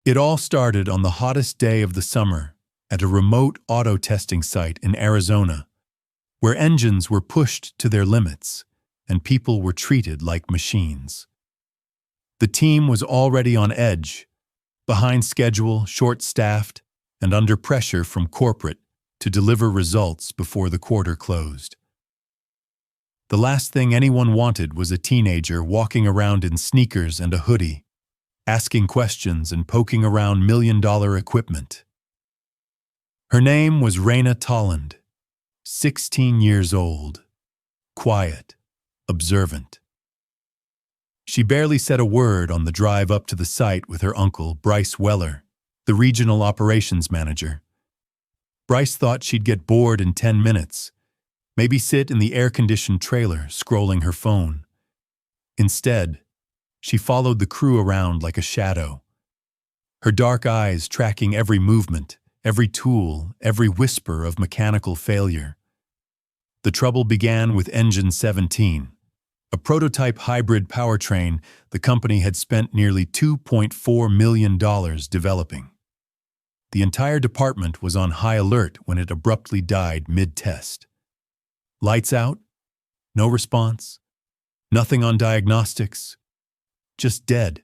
It all started on the hottest day of the summer at a remote auto testing site in Arizona, where engines were pushed to their limits and people were treated like machines. The team was already on edge, behind schedule, short-staffed, and under pressure from corporate to deliver results before the quarter closed. The last thing anyone wanted was a teenager walking around in sneakers and a hoodie, asking questions and poking around million-dollar equipment. Her name was Raina Tolland, 16 years old, quiet, observant. She barely said a word on the drive up to the site with her uncle, Bryce Weller, the regional operations manager. Bryce thought she'd get bored in 10 minutes, maybe sit in the air-conditioned trailer scrolling her phone. Instead, she followed the crew around like a shadow, her dark eyes tracking every movement, every tool, every whisper of mechanical failure. The trouble began with Engine 17, a prototype hybrid powertrain the company had spent nearly $2.4 million developing. The entire department was on high alert when it abruptly died mid-test. Lights out, no response, nothing on diagnostics, just dead.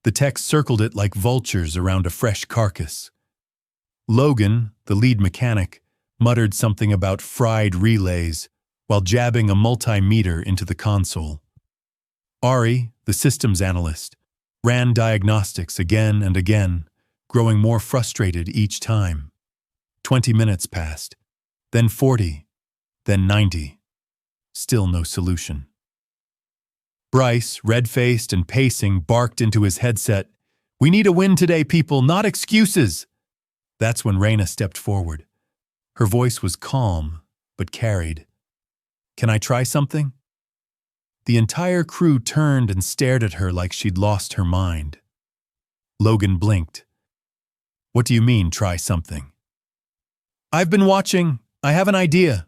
The techs circled it like vultures around a fresh carcass. Logan, the lead mechanic, muttered something about fried relays while jabbing a multimeter into the console. Ari, the systems analyst, ran diagnostics again and again, growing more frustrated each time. 20 minutes passed, then 40, then 90. Still no solution. Bryce, red-faced and pacing, barked into his headset, "We need a win today, people, not excuses!" That's when Raina stepped forward. Her voice was calm, but carried. "Can I try something?" The entire crew turned and stared at her like she'd lost her mind. Logan blinked. "What do you mean, try something?" "I've been watching. I have an idea."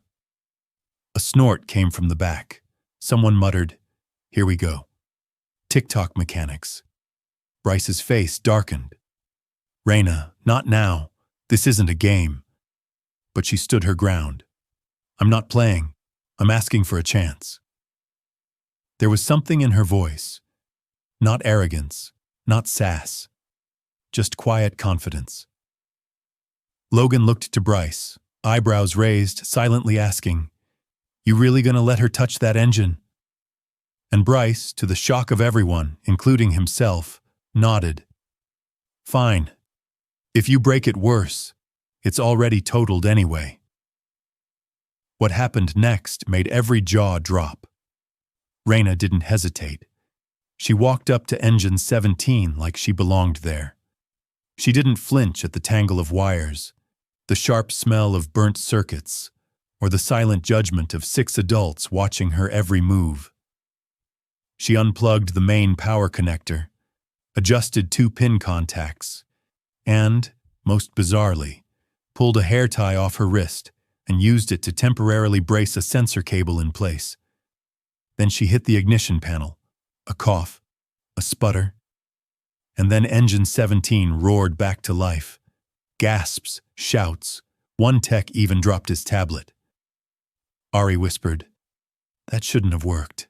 A snort came from the back. Someone muttered, "Here we go." TikTok mechanics. Bryce's face darkened. "Raina, not now. This isn't a game." But she stood her ground. "I'm not playing. I'm asking for a chance." There was something in her voice. Not arrogance, not sass. Just quiet confidence. Logan looked to Bryce, eyebrows raised, silently asking, "You really gonna let her touch that engine?" And Bryce, to the shock of everyone, including himself, nodded. "Fine. If you break it worse, it's already totaled anyway." What happened next made every jaw drop. Raina didn't hesitate. She walked up to Engine 17 like she belonged there. She didn't flinch at the tangle of wires, the sharp smell of burnt circuits, or the silent judgment of 6 adults watching her every move. She unplugged the main power connector, adjusted 2 pin contacts, and, most bizarrely, pulled a hair tie off her wrist and used it to temporarily brace a sensor cable in place. Then she hit the ignition panel, a cough, a sputter, and then Engine 17 roared back to life. Gasps, shouts, one tech even dropped his tablet. Ari whispered, "That shouldn't have worked."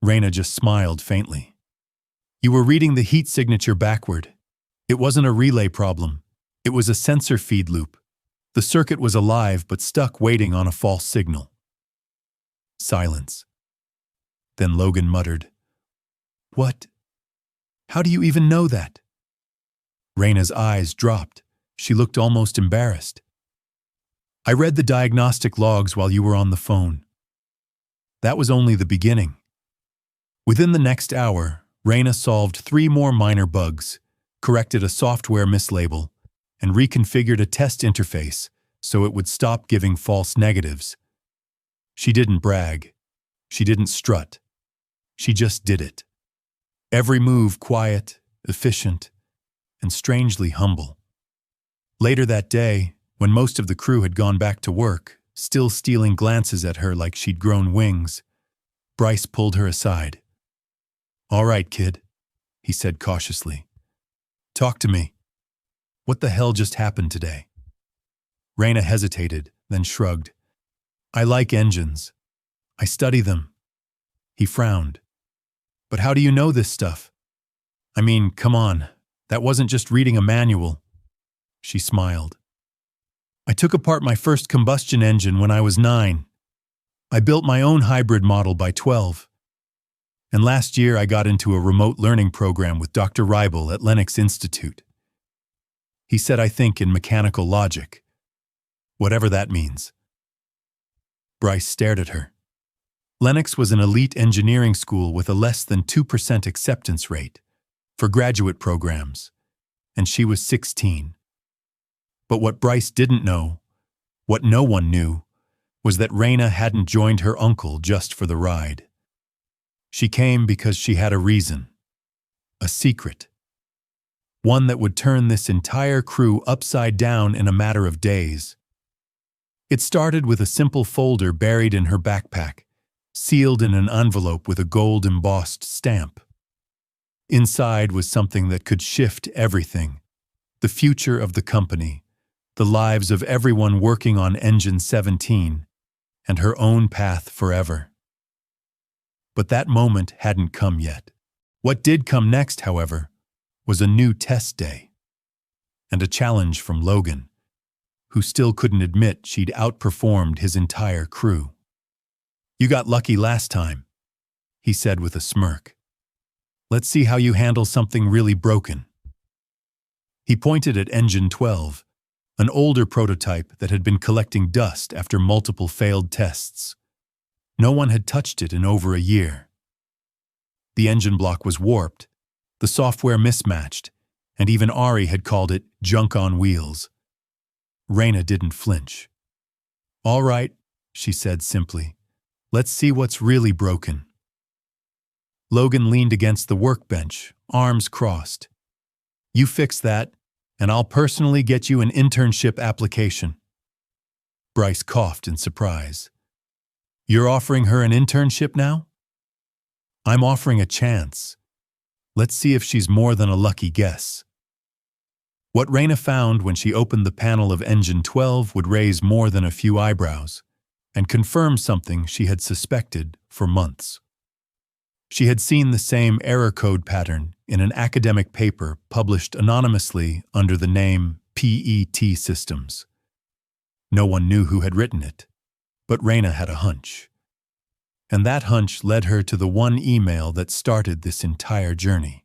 Raina just smiled faintly. "You were reading the heat signature backward. It wasn't a relay problem. It was a sensor feed loop. The circuit was alive but stuck waiting on a false signal." Silence. Then Logan muttered, "What? How do you even know that?" Raina's eyes dropped. She looked almost embarrassed. "I read the diagnostic logs while you were on the phone." That was only the beginning. Within the next hour, Raina solved 3 more minor bugs, corrected a software mislabel, and reconfigured a test interface so it would stop giving false negatives. She didn't brag. She didn't strut. She just did it. Every move quiet, efficient, and strangely humble. Later that day, when most of the crew had gone back to work, still stealing glances at her like she'd grown wings, Bryce pulled her aside. "All right, kid," he said cautiously. Talk to me. What the hell just happened today? Raina hesitated, then shrugged. I like engines. I study them. He frowned. But how do you know this stuff? I mean, come on. That wasn't just reading a manual. She smiled. I took apart my first combustion engine when I was 9. I built my own hybrid model by 12. And last year I got into a remote learning program with Dr. Reibel at Lennox Institute. He said I think in mechanical logic. Whatever that means. Bryce stared at her. Lennox was an elite engineering school with a less than 2% acceptance rate for graduate programs, and she was 16. But what Bryce didn't know, what no one knew, was that Raina hadn't joined her uncle just for the ride. She came because she had a reason, a secret, one that would turn this entire crew upside down in a matter of days. It started with a simple folder buried in her backpack, sealed in an envelope with a gold-embossed stamp. Inside was something that could shift everything, the future of the company, the lives of everyone working on Engine 17, and her own path forever. But that moment hadn't come yet. What did come next, however, was a new test day, and a challenge from Logan, who still couldn't admit she'd outperformed his entire crew. You got lucky last time, he said with a smirk. Let's see how you handle something really broken. He pointed at Engine 12, an older prototype that had been collecting dust after multiple failed tests. No one had touched it in over a year. The engine block was warped, the software mismatched, and even Ari had called it junk on wheels. Raina didn't flinch. All right, she said simply. Let's see what's really broken. Logan leaned against the workbench, arms crossed. You fix that, and I'll personally get you an internship application. Bryce coughed in surprise. You're offering her an internship now? I'm offering a chance. Let's see if she's more than a lucky guess. What Raina found when she opened the panel of Engine 12 would raise more than a few eyebrows, and confirm something she had suspected for months. She had seen the same error code pattern in an academic paper published anonymously under the name PET Systems. No one knew who had written it, but Raina had a hunch. And that hunch led her to the one email that started this entire journey.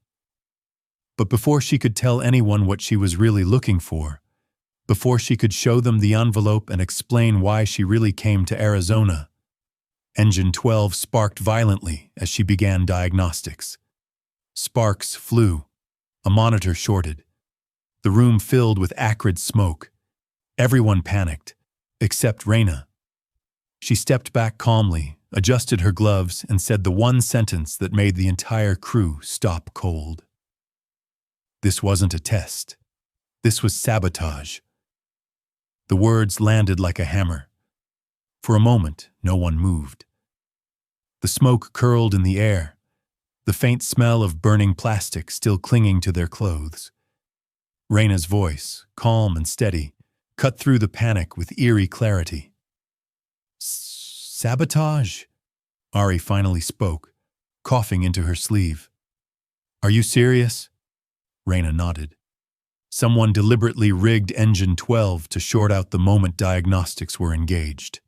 But before she could tell anyone what she was really looking for, before she could show them the envelope and explain why she really came to Arizona, Engine 12 sparked violently as she began diagnostics. Sparks flew. A monitor shorted. The room filled with acrid smoke. Everyone panicked, except Raina. She stepped back calmly, adjusted her gloves, and said the one sentence that made the entire crew stop cold. This wasn't a test. This was sabotage. The words landed like a hammer. For a moment, no one moved. The smoke curled in the air, the faint smell of burning plastic still clinging to their clothes. Raina's voice, calm and steady, cut through the panic with eerie clarity. Sabotage? Ari finally spoke, coughing into her sleeve. Are you serious? Raina nodded. Someone deliberately rigged Engine 12 to short out the moment diagnostics were engaged.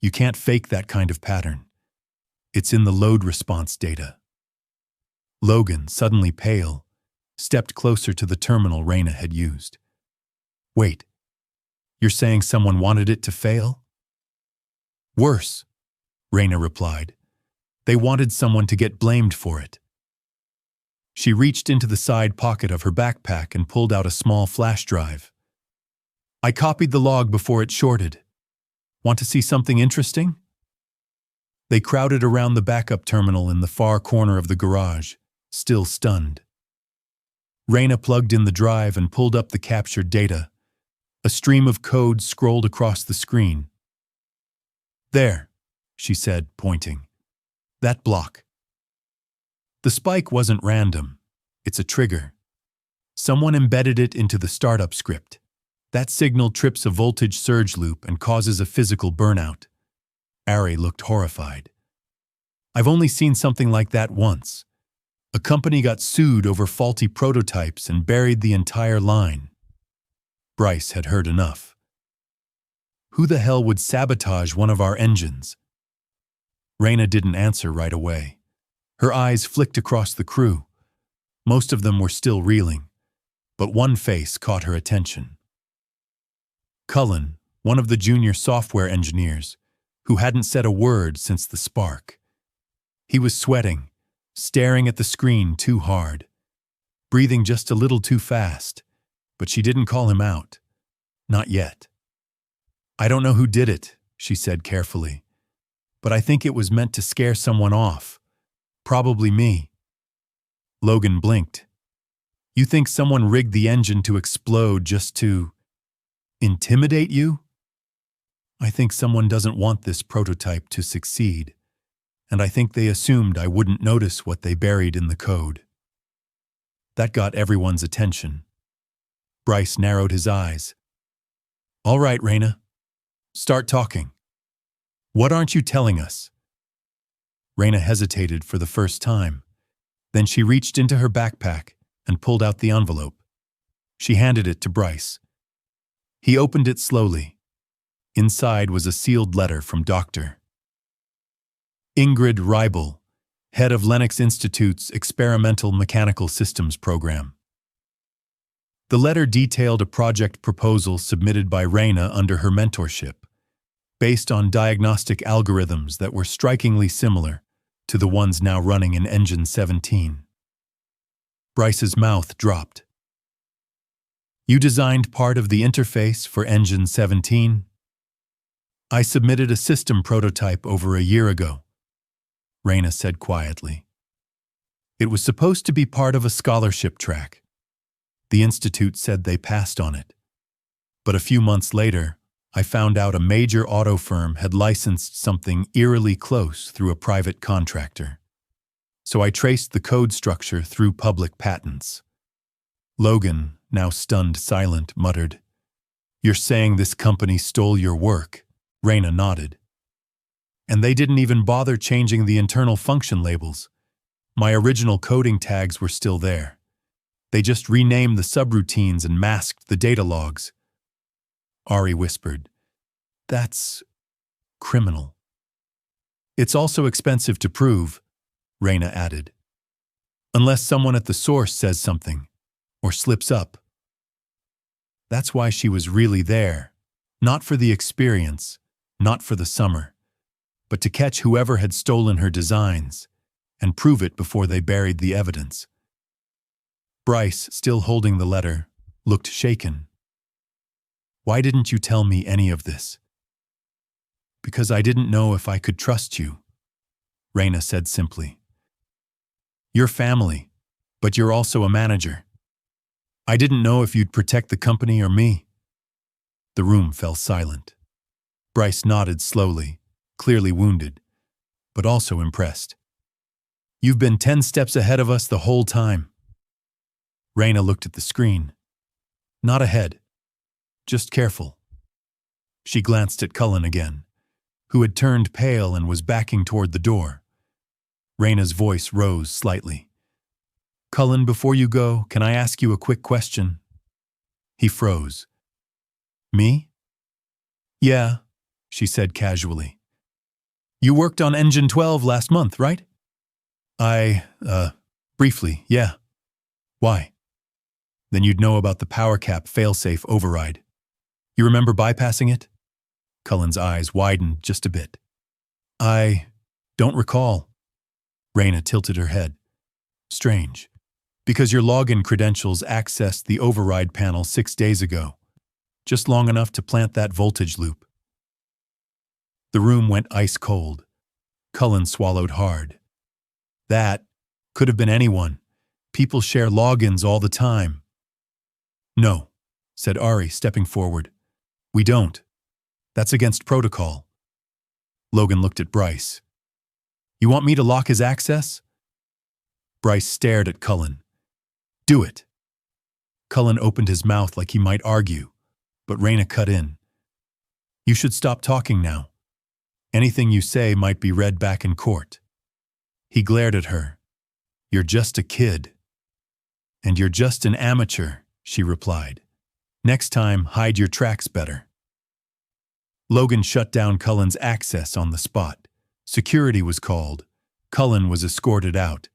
You can't fake that kind of pattern. It's in the load response data. Logan, suddenly pale, stepped closer to the terminal Raina had used. Wait, you're saying someone wanted it to fail? Worse, Raina replied. They wanted someone to get blamed for it. She reached into the side pocket of her backpack and pulled out a small flash drive. I copied the log before it shorted. Want to see something interesting? They crowded around the backup terminal in the far corner of the garage, still stunned. Raina plugged in the drive and pulled up the captured data. A stream of code scrolled across the screen. There, she said, pointing. That block. The spike wasn't random. It's a trigger. Someone embedded it into the startup script. That signal trips a voltage surge loop and causes a physical burnout. Ari looked horrified. I've only seen something like that once. A company got sued over faulty prototypes and buried the entire line. Bryce had heard enough. Who the hell would sabotage one of our engines? Raina didn't answer right away. Her eyes flicked across the crew. Most of them were still reeling, but one face caught her attention. Cullen, one of the junior software engineers, who hadn't said a word since the spark. He was sweating, staring at the screen too hard, breathing just a little too fast, but she didn't call him out. Not yet. I don't know who did it, she said carefully, but I think it was meant to scare someone off. Probably me. Logan blinked. You think someone rigged the engine to explode just to intimidate you? I think someone doesn't want this prototype to succeed, and I think they assumed I wouldn't notice what they buried in the code. That got everyone's attention. Bryce narrowed his eyes. All right, Raina. Start talking. What aren't you telling us? Raina hesitated for the first time. Then she reached into her backpack and pulled out the envelope. She handed it to Bryce. He opened it slowly. Inside was a sealed letter from Dr. Ingrid Reibel, head of Lennox Institute's Experimental Mechanical Systems program. The letter detailed a project proposal submitted by Raina under her mentorship, based on diagnostic algorithms that were strikingly similar to the ones now running in Engine 17. Bryce's mouth dropped. You designed part of the interface for Engine 17? I submitted a system prototype over a year ago, Raina said quietly. It was supposed to be part of a scholarship track. The institute said they passed on it. But a few months later, I found out a major auto firm had licensed something eerily close through a private contractor. So I traced the code structure through public patents. Logan, now stunned silent, muttered, You're saying this company stole your work? Raina nodded. And they didn't even bother changing the internal function labels. My original coding tags were still there. They just renamed the subroutines and masked the data logs. Ari whispered, That's criminal. It's also expensive to prove, Raina added. Unless someone at the source says something, or slips up. That's why she was really there, not for the experience, not for the summer, but to catch whoever had stolen her designs and prove it before they buried the evidence. Bryce, still holding the letter, looked shaken. Why didn't you tell me any of this? Because I didn't know if I could trust you, Raina said simply. You're family, but you're also a manager. I didn't know if you'd protect the company or me. The room fell silent. Bryce nodded slowly, clearly wounded, but also impressed. You've been 10 steps ahead of us the whole time. Raina looked at the screen. Not ahead, just careful. She glanced at Cullen again, who had turned pale and was backing toward the door. Raina's voice rose slightly. Cullen, before you go, can I ask you a quick question? He froze. Me? Yeah, she said casually. You worked on Engine 12 last month, right? Briefly, yeah. Why? Then you'd know about the power cap failsafe override. You remember bypassing it? Cullen's eyes widened just a bit. I don't recall. Raina tilted her head. Strange, because your login credentials accessed the override panel 6 days ago, just long enough to plant that voltage loop. The room went ice cold. Cullen swallowed hard. That could have been anyone. People share logins all the time. No, said Ari, stepping forward. We don't. That's against protocol. Logan looked at Bryce. You want me to lock his access? Bryce stared at Cullen. Do it. Cullen opened his mouth like he might argue, but Raina cut in. You should stop talking now. Anything you say might be read back in court. He glared at her. You're just a kid. And you're just an amateur, she replied. Next time, hide your tracks better. Logan shut down Cullen's access on the spot. Security was called. Cullen was escorted out.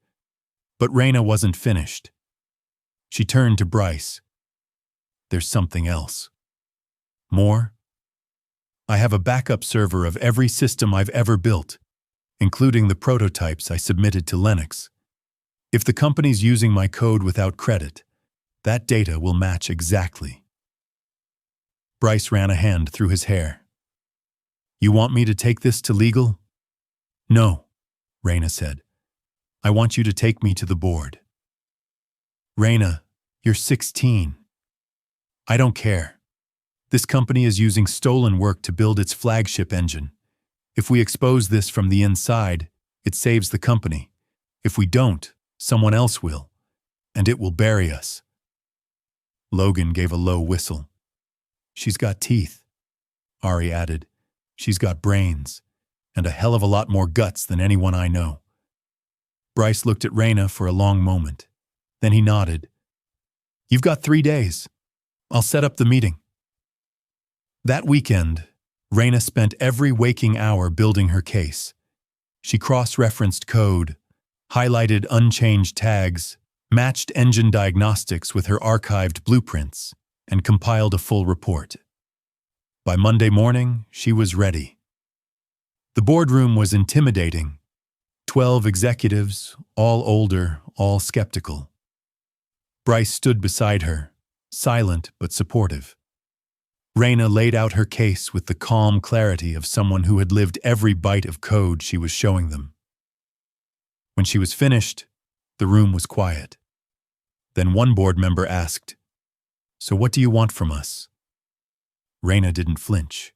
But Raina wasn't finished. She turned to Bryce. There's something else. More? I have a backup server of every system I've ever built, including the prototypes I submitted to Linux. If the company's using my code without credit, that data will match exactly. Bryce ran a hand through his hair. You want me to take this to legal? No, Raina said. I want you to take me to the board. Raina, you're 16. I don't care. This company is using stolen work to build its flagship engine. If we expose this from the inside, it saves the company. If we don't, someone else will, and it will bury us. Logan gave a low whistle. She's got teeth, Ari added. She's got brains, and a hell of a lot more guts than anyone I know. Bryce looked at Raina for a long moment. Then he nodded. You've got 3 days. I'll set up the meeting. That weekend, Raina spent every waking hour building her case. She cross-referenced code, highlighted unchanged tags, matched engine diagnostics with her archived blueprints, and compiled a full report. By Monday morning, she was ready. The boardroom was intimidating. 12 executives, all older, all skeptical. Bryce stood beside her, silent but supportive. Raina laid out her case with the calm clarity of someone who had lived every byte of code she was showing them. When she was finished, the room was quiet. Then one board member asked, So what do you want from us? Raina didn't flinch.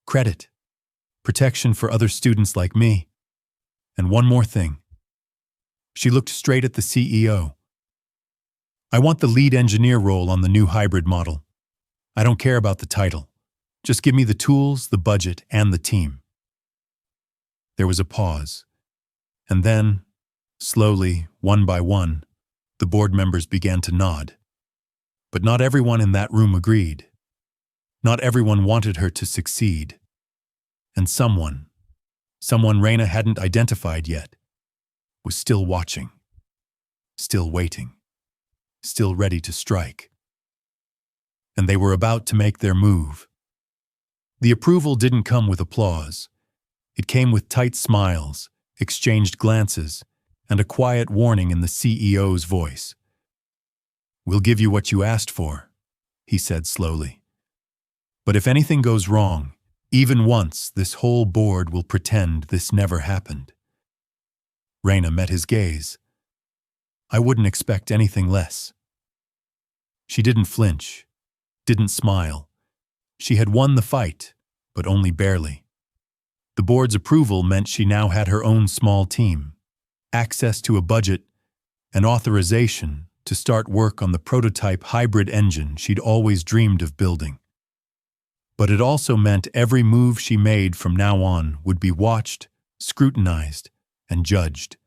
Credit, protection for other students like me, and one more thing. She looked straight at the CEO. I want the lead engineer role on the new hybrid model. I don't care about the title. Just give me the tools, the budget, and the team. There was a pause. And then, slowly, one by one, the board members began to nod. But not everyone in that room agreed. Not everyone wanted her to succeed. And someone Raina hadn't identified yet, was still watching, still waiting, still ready to strike. And they were about to make their move. The approval didn't come with applause. It came with tight smiles, exchanged glances, and a quiet warning in the CEO's voice. We'll give you what you asked for, he said slowly. But if anything goes wrong, even once, this whole board will pretend this never happened. Raina met his gaze. I wouldn't expect anything less. She didn't flinch, didn't smile. She had won the fight, but only barely. The board's approval meant she now had her own small team, access to a budget, and authorization to start work on the prototype hybrid engine she'd always dreamed of building. But it also meant every move she made from now on would be watched, scrutinized, and judged,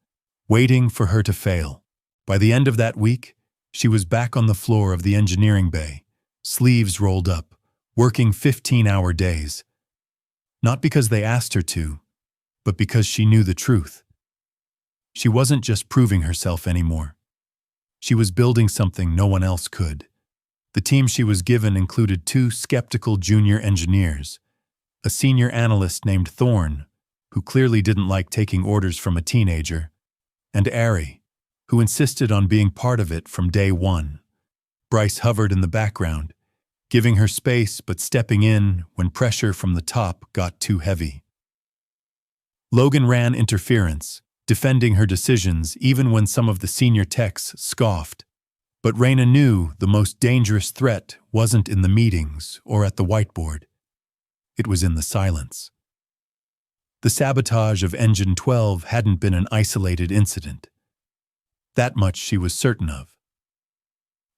waiting for her to fail. By the end of that week, she was back on the floor of the engineering bay, sleeves rolled up, working 15-hour days. Not because they asked her to, but because she knew the truth. She wasn't just proving herself anymore. She was building something no one else could. The team she was given included 2 skeptical junior engineers, a senior analyst named Thorne, who clearly didn't like taking orders from a teenager, and Ari, who insisted on being part of it from day one. Bryce hovered in the background, giving her space but stepping in when pressure from the top got too heavy. Logan ran interference, defending her decisions even when some of the senior techs scoffed. But Raina knew the most dangerous threat wasn't in the meetings or at the whiteboard. It was in the silence. The sabotage of Engine 12 hadn't been an isolated incident. That much she was certain of.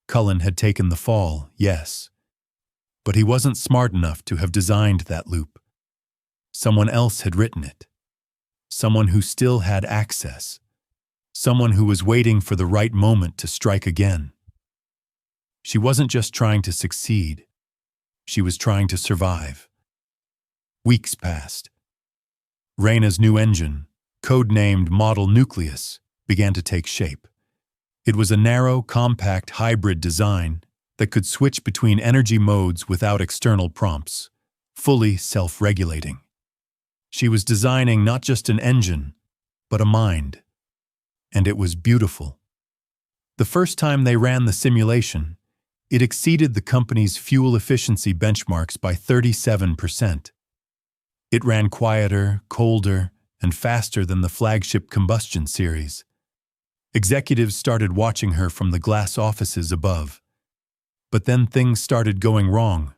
Cullen had taken the fall, yes. But he wasn't smart enough to have designed that loop. Someone else had written it. Someone who still had access. Someone who was waiting for the right moment to strike again. She wasn't just trying to succeed. She was trying to survive. Weeks passed. Reyna's new engine, codenamed Model Nucleus, began to take shape. It was a narrow, compact hybrid design that could switch between energy modes without external prompts, fully self-regulating. She was designing not just an engine, but a mind. And it was beautiful. The first time they ran the simulation, it exceeded the company's fuel efficiency benchmarks by 37%. It ran quieter, colder, and faster than the flagship combustion series. Executives started watching her from the glass offices above. But then things started going wrong.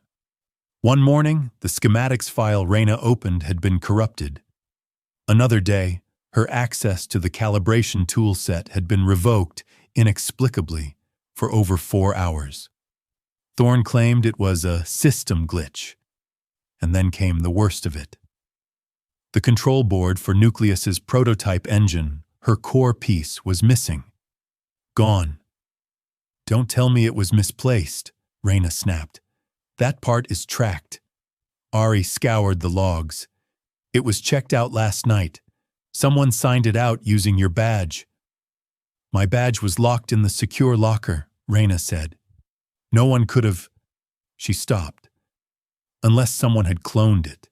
One morning, the schematics file Reyna opened had been corrupted. Another day, her access to the calibration toolset had been revoked inexplicably for over 4 hours. Thorne claimed it was a system glitch. And then came the worst of it. The control board for Nucleus's prototype engine, her core piece, was missing. Gone. Don't tell me it was misplaced, Reyna snapped. That part is tracked. Ari scoured the logs. It was checked out last night. Someone signed it out using your badge. My badge was locked in the secure locker, Reyna said. No one could have... She stopped. Unless someone had cloned it.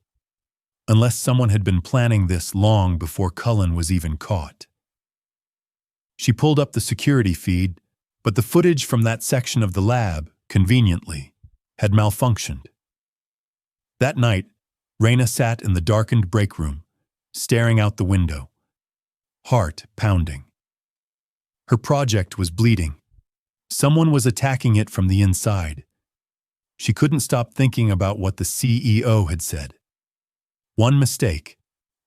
Unless someone had been planning this long before Cullen was even caught. She pulled up the security feed, but the footage from that section of the lab, conveniently, had malfunctioned. That night, Reyna sat in the darkened break room, staring out the window, heart pounding. Her project was bleeding. Someone was attacking it from the inside. She couldn't stop thinking about what the CEO had said. One mistake,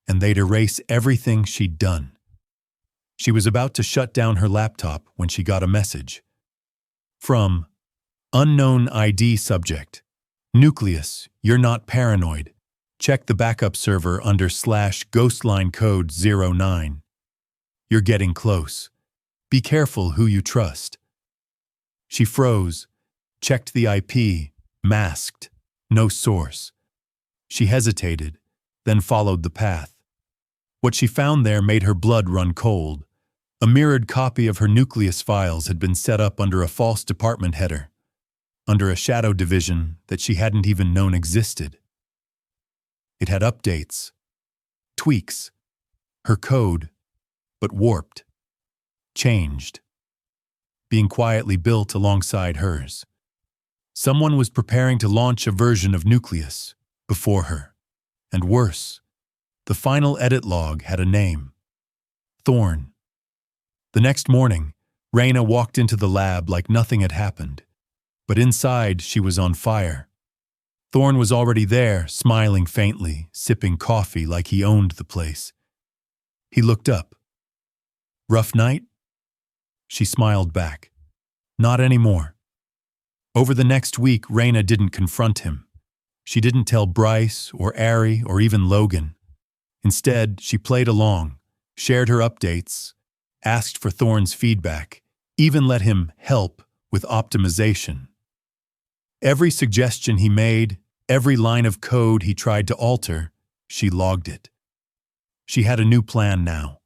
and they'd erase everything she'd done. She was about to shut down her laptop when she got a message. From unknown ID subject. Nucleus, you're not paranoid. Check the backup server under /ghostline code 09. You're getting close. Be careful who you trust. She froze, checked the IP, masked, no source. She hesitated, then followed the path. What she found there made her blood run cold. A mirrored copy of her Nucleus files had been set up under a false department header, under a shadow division that she hadn't even known existed. It had updates, tweaks, her code, but warped, changed, being quietly built alongside hers. Someone was preparing to launch a version of Nucleus before her. And worse, the final edit log had a name. Thorne. The next morning, Reyna walked into the lab like nothing had happened. But inside, she was on fire. Thorne was already there, smiling faintly, sipping coffee like he owned the place. He looked up. Rough night? She smiled back. Not anymore. Over the next week, Reyna didn't confront him. She didn't tell Bryce or Ari or even Logan. Instead, she played along, shared her updates, asked for Thorne's feedback, even let him help with optimization. Every suggestion he made, every line of code he tried to alter, she logged it. She had a new plan now.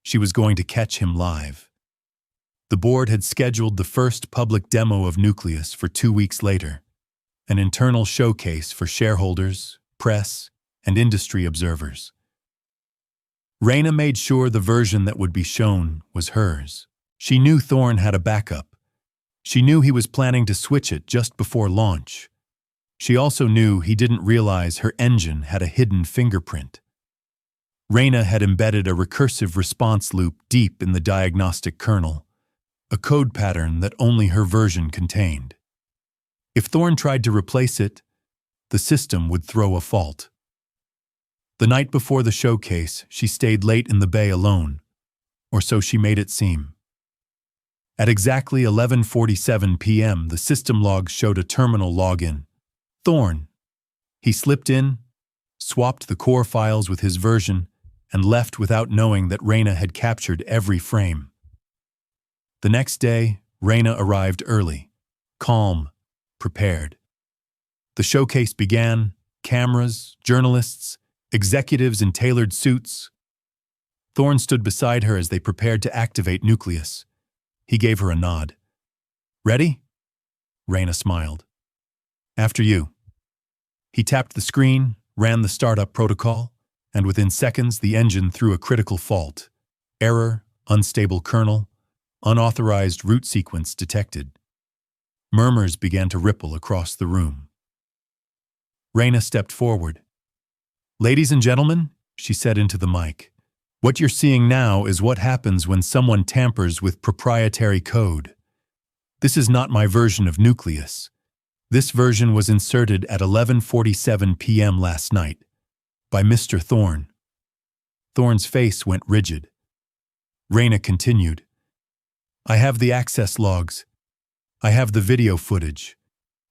She was going to catch him live. The board had scheduled the first public demo of Nucleus for 2 weeks later, an internal showcase for shareholders, press, and industry observers. Reyna made sure the version that would be shown was hers. She knew Thorne had a backup. She knew he was planning to switch it just before launch. She also knew he didn't realize her engine had a hidden fingerprint. Reyna had embedded a recursive response loop deep in the diagnostic kernel, a code pattern that only her version contained. If Thorne tried to replace it, the system would throw a fault. The night before the showcase, she stayed late in the bay alone, or so she made it seem. At exactly 11:47 p.m., the system log showed a terminal login. Thorn. He slipped in, swapped the core files with his version, and left without knowing that Reyna had captured every frame. The next day, Reyna arrived early, calm, prepared. The showcase began, cameras, journalists, executives in tailored suits. Thorn stood beside her as they prepared to activate Nucleus. He gave her a nod. Ready? Reyna smiled. After you. He tapped the screen, ran the startup protocol, and within seconds the engine threw a critical fault. Error, unstable kernel, unauthorized root sequence detected. Murmurs began to ripple across the room. Reyna stepped forward. Ladies and gentlemen, she said into the mic, what you're seeing now is what happens when someone tampers with proprietary code. This is not my version of Nucleus. This version was inserted at 11:47 p.m. last night by Mr. Thorn. Thorn's face went rigid. Reyna continued, I have the access logs. I have the video footage.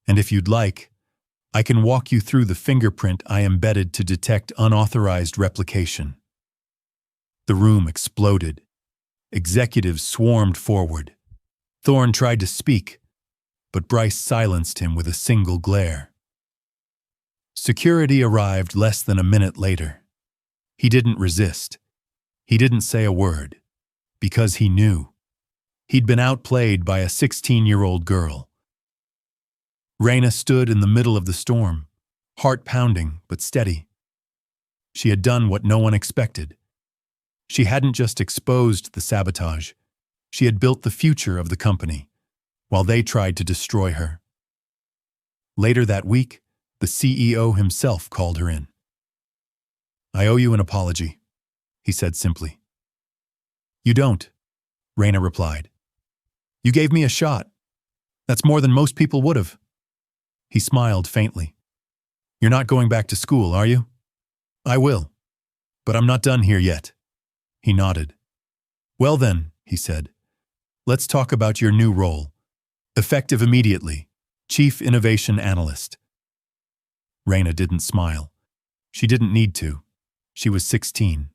And if you'd like, I can walk you through the fingerprint I embedded to detect unauthorized replication. The room exploded. Executives swarmed forward. Thorn tried to speak, but Bryce silenced him with a single glare. Security arrived less than a minute later. He didn't resist. He didn't say a word, because he knew. He'd been outplayed by a 16-year-old girl. Reyna stood in the middle of the storm, heart pounding but steady. She had done what no one expected. She hadn't just exposed the sabotage, she had built the future of the company, while they tried to destroy her. Later that week, the CEO himself called her in. I owe you an apology, he said simply. You don't, Reyna replied. You gave me a shot. That's more than most people would have. He smiled faintly. You're not going back to school, are you? I will. But I'm not done here yet. He nodded. Well then, he said, let's talk about your new role. Effective immediately, Chief Innovation Analyst. Reyna didn't smile. She didn't need to. She was 16.